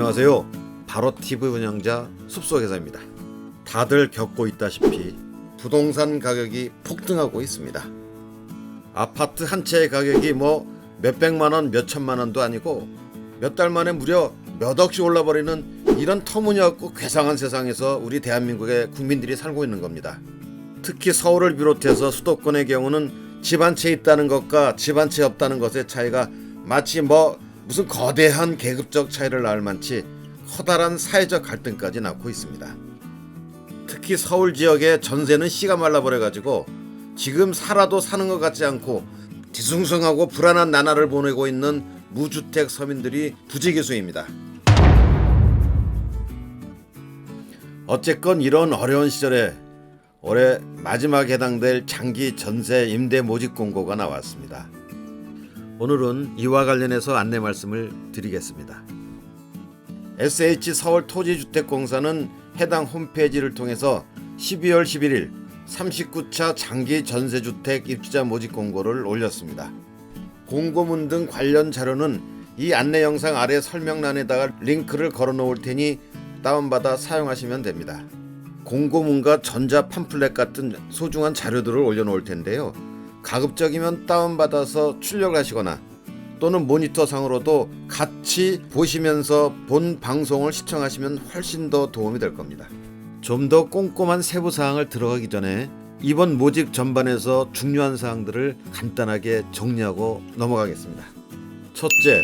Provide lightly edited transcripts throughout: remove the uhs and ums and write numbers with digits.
안녕하세요. 바로TV 운영자 숲속에서입니다. 다들 겪고 있다시피 부동산 가격이 폭등하고 있습니다. 아파트 한 채의 가격이 몇백만원, 몇천만원도 아니고 몇 달 만에 무려 몇 억씩 올라버리는 이런 터무니없고 괴상한 세상에서 우리 대한민국의 국민들이 살고 있는 겁니다. 특히 서울을 비롯해서 수도권의 경우는 집 한 채 있다는 것과 집 한 채 없다는 것의 차이가 마치 무슨 거대한 계급적 차이를 낳을 만치 커다란 사회적 갈등까지 낳고 있습니다. 특히 서울 지역의 전세는 씨가 말라버려가지고 지금 살아도 사는 것 같지 않고 뒤숭숭하고 불안한 나날을 보내고 있는 무주택 서민들이 부지기수입니다. 어쨌건 이런 어려운 시절에 올해 마지막 해당될 장기 전세 임대 모집 공고가 나왔습니다. 오늘은 이와 관련해서 안내 말씀을 드리겠습니다. SH서울토지주택공사는 해당 홈페이지를 통해서 12월 11일 39차 장기 전세주택 입주자 모집 공고를 올렸습니다. 공고문 등 관련 자료는 이 안내 영상 아래 설명란에다가 링크를 걸어 놓을 테니 다운받아 사용하시면 됩니다. 공고문과 전자 팜플렛 같은 소중한 자료들을 올려놓을 텐데요. 가급적이면 다운받아서 출력을 하시거나 또는 모니터상으로도 같이 보시면서 본 방송을 시청하시면 훨씬 더 도움이 될 겁니다. 좀 더 꼼꼼한 세부 사항을 들어가기 전에 이번 모집 전반에서 중요한 사항들을 간단하게 정리하고 넘어가겠습니다. 첫째,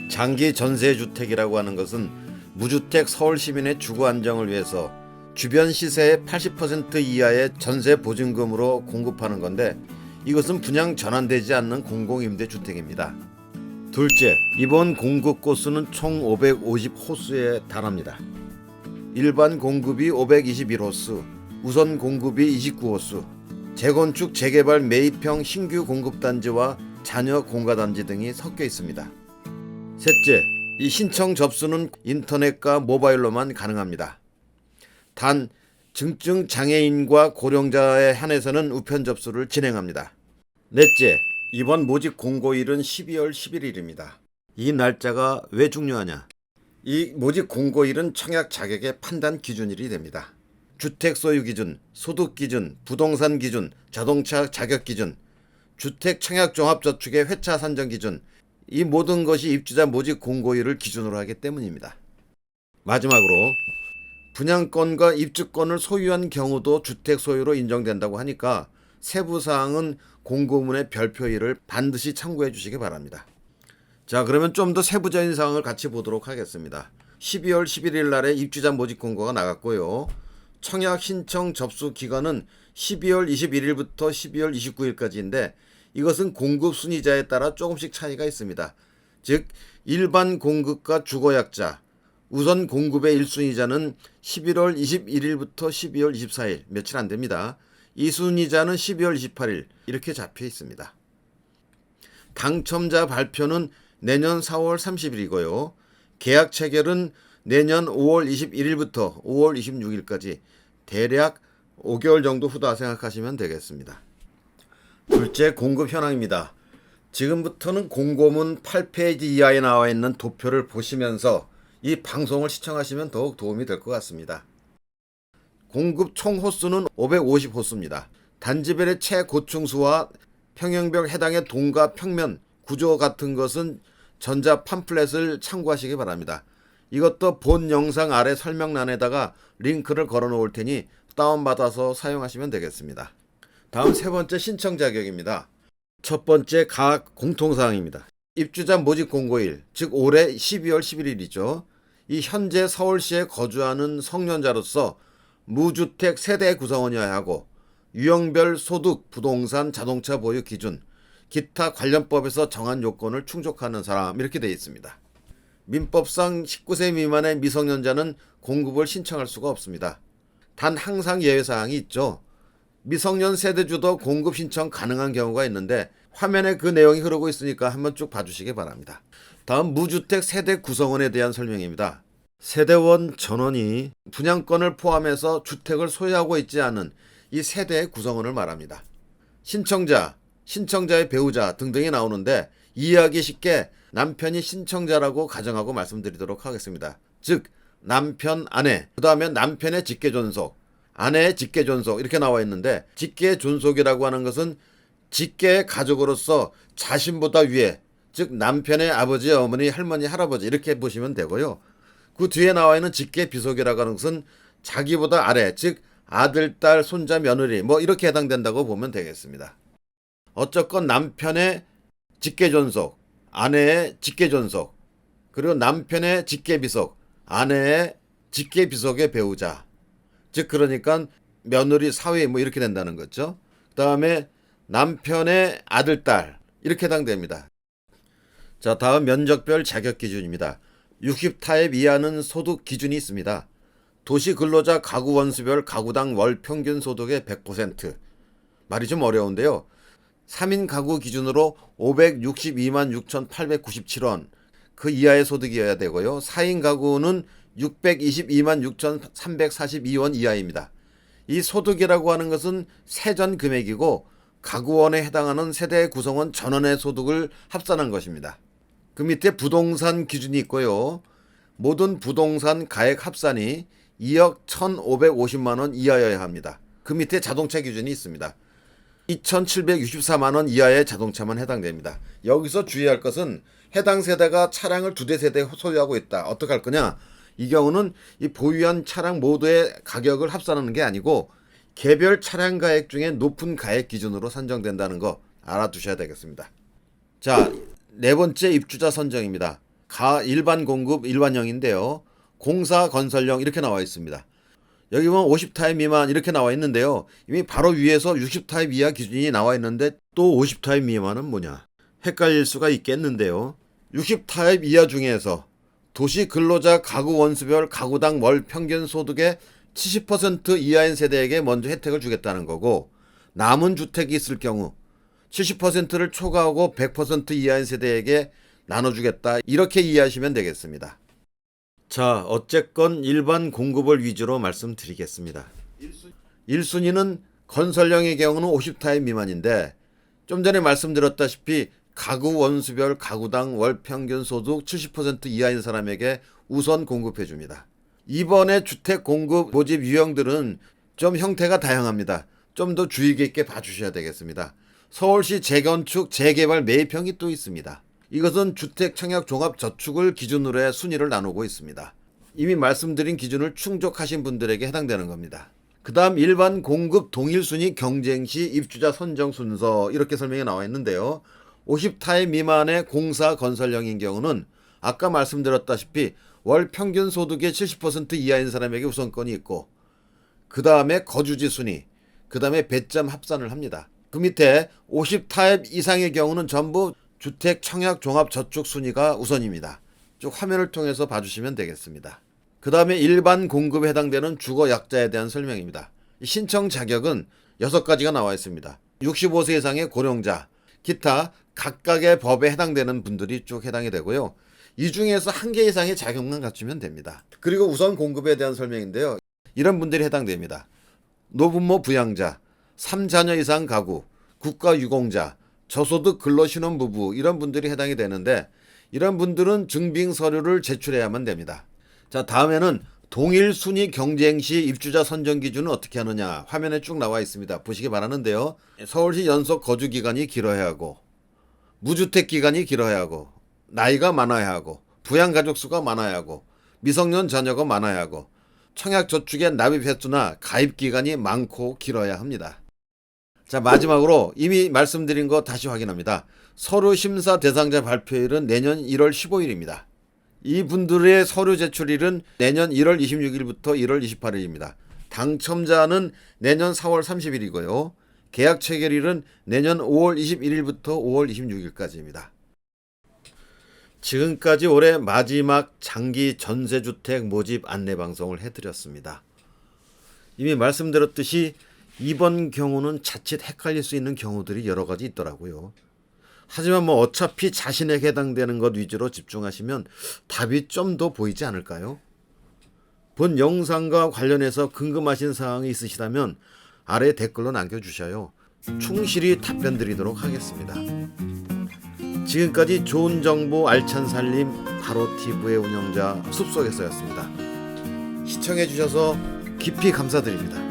장기 전세주택이라고 하는 것은 무주택 서울 시민의 주거 안정을 위해서 주변 시세의 80% 이하의 전세 보증금으로 공급하는 건데 이것은 분양 전환되지 않는 공공임대주택입니다. 둘째, 이번 공급 호수는 총 550호수에 달합니다. 일반 공급이 521호수, 우선 공급이 29호수, 재건축, 재개발, 매입형 신규 공급단지와 잔여 공가단지 등이 섞여 있습니다. 셋째, 이 신청 접수는 인터넷과 모바일로만 가능합니다. 단 증증 장애인과 고령자에 한해서는 우편 접수를 진행합니다. 넷째, 이번 모집 공고일은 12월 11일입니다. 이 날짜가 왜 중요하냐? 이 모집 공고일은 청약 자격의 판단 기준일이 됩니다. 주택 소유 기준, 소득 기준, 부동산 기준, 자동차 자격 기준, 주택 청약 종합저축의 회차 산정 기준, 이 모든 것이 입주자 모집 공고일을 기준으로 하기 때문입니다. 마지막으로 분양권과 입주권을 소유한 경우도 주택 소유로 인정된다고 하니까 세부사항은 공고문의 별표일을 반드시 참고해 주시기 바랍니다. 자, 그러면 좀 더 세부적인 사항을 같이 보도록 하겠습니다. 12월 11일 날에 입주자 모집 공고가 나갔고요. 청약 신청 접수 기간은 12월 21일부터 12월 29일까지인데 이것은 공급 순위자에 따라 조금씩 차이가 있습니다. 즉 일반 공급과 주거약자, 우선 공급의 1순위자는 11월 21일부터 12월 24일, 며칠 안 됩니다. 2순위자는 12월 28일 이렇게 잡혀 있습니다. 당첨자 발표는 내년 4월 30일이고요. 계약 체결은 내년 5월 21일부터 5월 26일까지 대략 5개월 정도 후다 생각하시면 되겠습니다. 둘째, 공급 현황입니다. 지금부터는 공고문 8페이지 이하에 나와 있는 도표를 보시면서 이 방송을 시청하시면 더욱 도움이 될 것 같습니다. 공급 총 호수는 550호수입니다. 단지별의 최고층수와 평형별 해당의 동과 평면, 구조 같은 것은 전자 팜플렛을 참고하시기 바랍니다. 이것도 본 영상 아래 설명란에다가 링크를 걸어 놓을 테니 다운받아서 사용하시면 되겠습니다. 다음 세 번째, 신청 자격입니다. 첫 번째, 각 공통사항입니다. 입주자 모집 공고일, 즉 올해 12월 11일이죠. 이 현재 서울시에 거주하는 성년자로서 무주택 세대 구성원이어야 하고 유형별 소득, 부동산, 자동차 보유 기준, 기타 관련 법에서 정한 요건을 충족하는 사람 이렇게 되어 있습니다. 민법상 19세 미만의 미성년자는 공급을 신청할 수가 없습니다. 단 항상 예외사항이 있죠. 미성년 세대주도 공급 신청 가능한 경우가 있는데 화면에 그 내용이 흐르고 있으니까 한번 쭉 봐주시기 바랍니다. 다음 무주택 세대 구성원에 대한 설명입니다. 세대원 전원이 분양권을 포함해서 주택을 소유하고 있지 않은 이 세대의 구성원을 말합니다. 신청자, 신청자의 배우자 등등이 나오는데 이해하기 쉽게 남편이 신청자라고 가정하고 말씀드리도록 하겠습니다. 즉 남편, 아내, 그 다음에 남편의 직계존속, 아내의 직계존속 이렇게 나와 있는데, 직계존속이라고 하는 것은 직계의 가족으로서 자신보다 위에, 즉 남편의 아버지, 어머니, 할머니, 할아버지 이렇게 보시면 되고요. 그 뒤에 나와 있는 직계비속이라고 하는 것은 자기보다 아래, 즉 아들, 딸, 손자, 며느리 뭐 이렇게 해당된다고 보면 되겠습니다. 어쨌건 남편의 직계존속, 아내의 직계존속, 그리고 남편의 직계비속, 아내의 직계비속의 배우자, 즉 그러니까 며느리, 사위 뭐 이렇게 된다는 거죠. 그 다음에 남편의 아들, 딸 이렇게 해당됩니다. 자, 다음 면적별 자격 기준입니다. 60타입 이하는 소득 기준이 있습니다. 도시근로자 가구 원수별 가구당 월 평균 소득의 100%. 말이 좀 어려운데요. 3인 가구 기준으로 562만 6,897원 그 이하의 소득이어야 되고요. 4인 가구는 622만 6,342원 이하입니다. 이 소득이라고 하는 것은 세전 금액이고 가구원에 해당하는 세대 구성원 전원의 소득을 합산한 것입니다. 그 밑에 부동산 기준이 있고요. 모든 부동산 가액 합산이 2억 1,550만 원 이하여야 합니다. 그 밑에 자동차 기준이 있습니다. 2,764만 원 이하의 자동차만 해당됩니다. 여기서 주의할 것은 해당 세대가 차량을 2대 세대 소유하고 있다. 어떻게 할 거냐? 이 경우는 이 보유한 차량 모두의 가격을 합산하는 게 아니고 개별 차량 가액 중에 높은 가액 기준으로 산정된다는 거 알아두셔야 되겠습니다. 자, 네 번째 입주자 선정입니다. 일반 공급 일반형인데요. 공사 건설형 이렇게 나와 있습니다. 여기 보면 50타입 미만 이렇게 나와 있는데요. 이미 바로 위에서 60타입 이하 기준이 나와 있는데 또 50타입 미만은 뭐냐? 헷갈릴 수가 있겠는데요. 60타입 이하 중에서 도시 근로자 가구 원수별 가구당 월 평균 소득의 70% 이하인 세대에게 먼저 혜택을 주겠다는 거고, 남은 주택이 있을 경우 70%를 초과하고 100% 이하인 세대에게 나눠주겠다, 이렇게 이해하시면 되겠습니다. 자, 어쨌건 일반 공급을 위주로 말씀드리겠습니다. 1순위는 건설형의 경우는 50타입 미만인데, 좀 전에 말씀드렸다시피 가구 원수별 가구당 월 평균 소득 70% 이하인 사람에게 우선 공급해 줍니다. 이번에 주택 공급 모집 유형들은 좀 형태가 다양합니다. 좀 더 주의 깊게 봐주셔야 되겠습니다. 서울시 재건축 재개발 매입형이 또 있습니다. 이것은 주택 청약 종합 저축을 기준으로 해 순위를 나누고 있습니다. 이미 말씀드린 기준을 충족하신 분들에게 해당되는 겁니다. 그 다음 일반 공급 동일순위 경쟁 시 입주자 선정 순서 이렇게 설명이 나와 있는데요. 50타입 미만의 공사 건설형인 경우는 아까 말씀드렸다시피 월 평균 소득의 70% 이하인 사람에게 우선권이 있고, 그 다음에 거주지 순위, 그 다음에 배점 합산을 합니다. 그 밑에 50타입 이상의 경우는 전부 주택 청약 종합 저축 순위가 우선입니다. 쭉 화면을 통해서 봐주시면 되겠습니다. 그 다음에 일반 공급에 해당되는 주거 약자에 대한 설명입니다. 신청 자격은 6가지가 나와 있습니다. 65세 이상의 고령자, 기타 각각의 법에 해당되는 분들이 쭉 해당이 되고요. 이 중에서 1개 이상의 자격만 갖추면 됩니다. 그리고 우선 공급에 대한 설명인데요. 이런 분들이 해당됩니다. 노부모 부양자, 3자녀 이상 가구, 국가유공자, 저소득 근로신혼부부 이런 분들이 해당이 되는데, 이런 분들은 증빙 서류를 제출해야만 됩니다. 자, 다음에는 동일 순위 경쟁 시 입주자 선정 기준은 어떻게 하느냐, 화면에 쭉 나와 있습니다. 보시기 바라는데요. 서울시 연속 거주 기간이 길어야 하고, 무주택 기간이 길어야 하고, 나이가 많아야 하고, 부양 가족 수가 많아야 하고, 미성년 자녀가 많아야 하고, 청약 저축의 납입 횟수나 가입 기간이 많고 길어야 합니다. 자, 마지막으로 이미 말씀드린 거 다시 확인합니다. 서류 심사 대상자 발표일은 내년 1월 15일입니다. 이분들의 서류 제출일은 내년 1월 26일부터 1월 28일입니다. 당첨자는 내년 4월 30일이고요. 계약 체결일은 내년 5월 21일부터 5월 26일까지입니다. 지금까지 올해 마지막 장기 전세주택 모집 안내방송을 해드렸습니다. 이미 말씀드렸듯이 이번 경우는 자칫 헷갈릴 수 있는 경우들이 여러 가지 있더라고요. 하지만 어차피 자신에게 해당되는 것 위주로 집중하시면 답이 좀 더 보이지 않을까요? 본 영상과 관련해서 궁금하신 사항이 있으시다면 아래 댓글로 남겨주셔요. 충실히 답변 드리도록 하겠습니다. 지금까지 좋은 정보 알찬 살림 바로TV의 운영자 숲속에서였습니다. 시청해주셔서 깊이 감사드립니다.